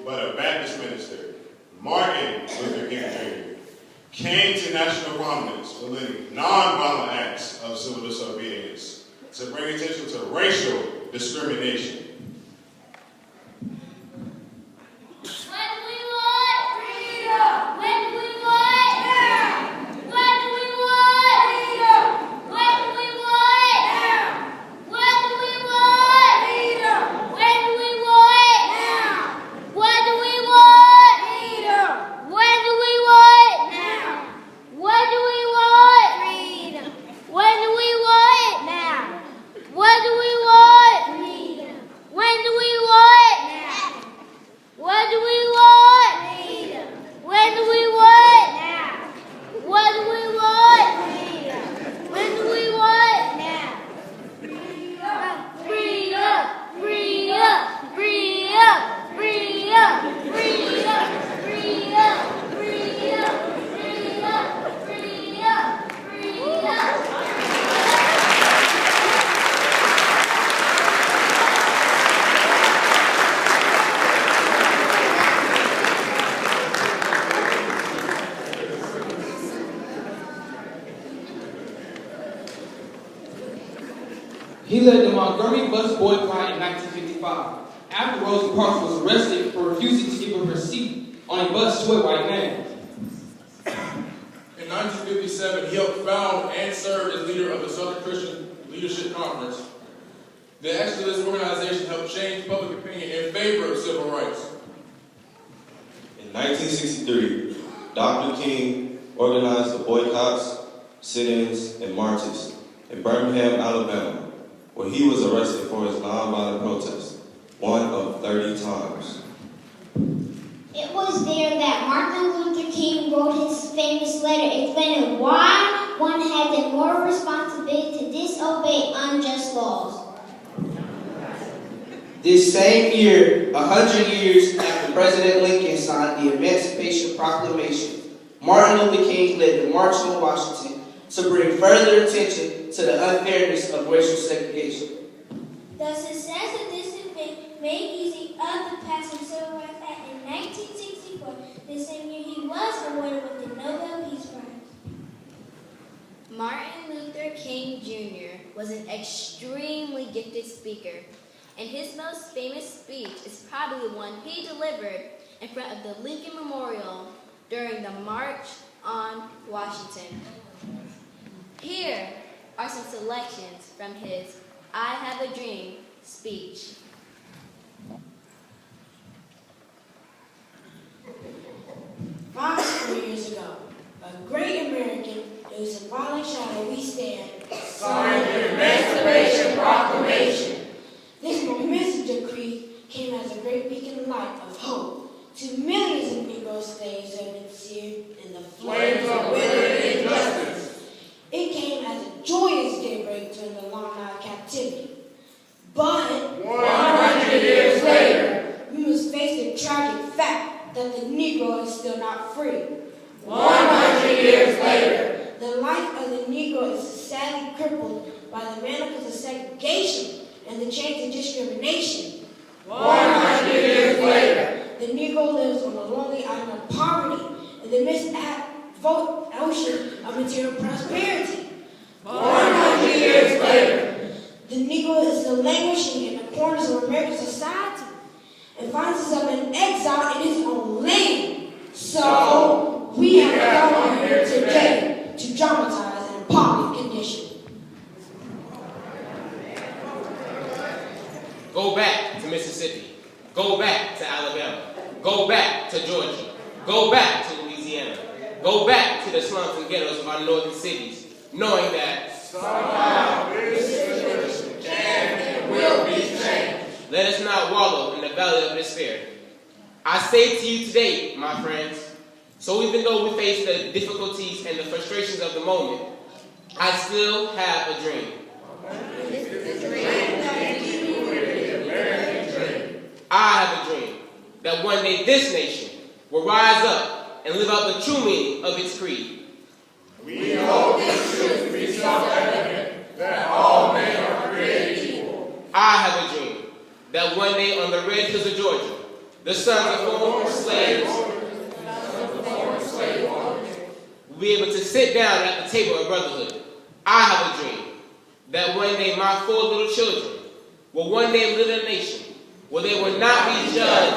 but a Baptist minister, Martin Luther King Jr., came to national prominence for leading nonviolent acts of civil disobedience to bring attention to racial discrimination. He led the Montgomery bus boycott in 1955, after Rosa Parks was arrested for refusing to give up her seat on a bus to a white man. In 1957, he helped found and served as leader of the Southern Christian Leadership Conference. The Exodus organization helped change public opinion in favor of civil rights. In 1963, Dr. King organized the boycotts, sit-ins, and marches in Birmingham, Alabama, where he was arrested for his nonviolent protest, one of 30 times. It was there that Martin Luther King wrote his famous letter explaining why one had the moral responsibility to disobey unjust laws. This same year, 100 years after President Lincoln signed the Emancipation Proclamation, Martin Luther King led the March on Washington to bring further attention to the unfairness of racial segregation. The success of this event made easy of the passing Civil Rights Act in 1964, the same year he was awarded with the Nobel Peace Prize. Martin Luther King Jr. was an extremely gifted speaker, and his most famous speech is probably the one he delivered in front of the Lincoln Memorial during the March on Washington. Here are some selections from his I Have a Dream speech. "5 years ago, a great American whose symbolic shadow we stand signed the Emancipation Proclamation. This momentous decree came as a great beacon of light of hope to millions of Negro slaves who have been seared in the Flames of withering injustice. It came as a joyous daybreak during the long night of captivity. But 100 years later, we must face the tragic fact that the Negro is still not free. 100 years later, the life of the Negro is sadly crippled by the manacles of segregation and the chains of discrimination. 100 years later, the Negro lives on a lonely island of poverty in the midst of ocean of material prosperity. 100 years later, the Negro is still languishing in the corners of American society and finds himself in exile in his own land. So, we have to come here today to dramatize an appalling condition. Go back to Mississippi. Go back to Alabama. Go back to Georgia. Go back to Louisiana. Go back to the slums and ghettos of our northern cities, knowing that somehow this situation can and will be changed. Let us not wallow in the valley of despair. I say to you today, my friends, so even though we face the difficulties and the frustrations of the moment, I still have a dream. I have a dream that one day this nation will rise up and live out the true meaning of its creed. We hold this truth to be self-evident, that all men are created equal. I have a dream that one day on the red hills of Georgia, the sons of former slaves, will be able to sit down at the table of brotherhood. I have a dream that one day my 4 little children will one day live in a nation where they will not be judged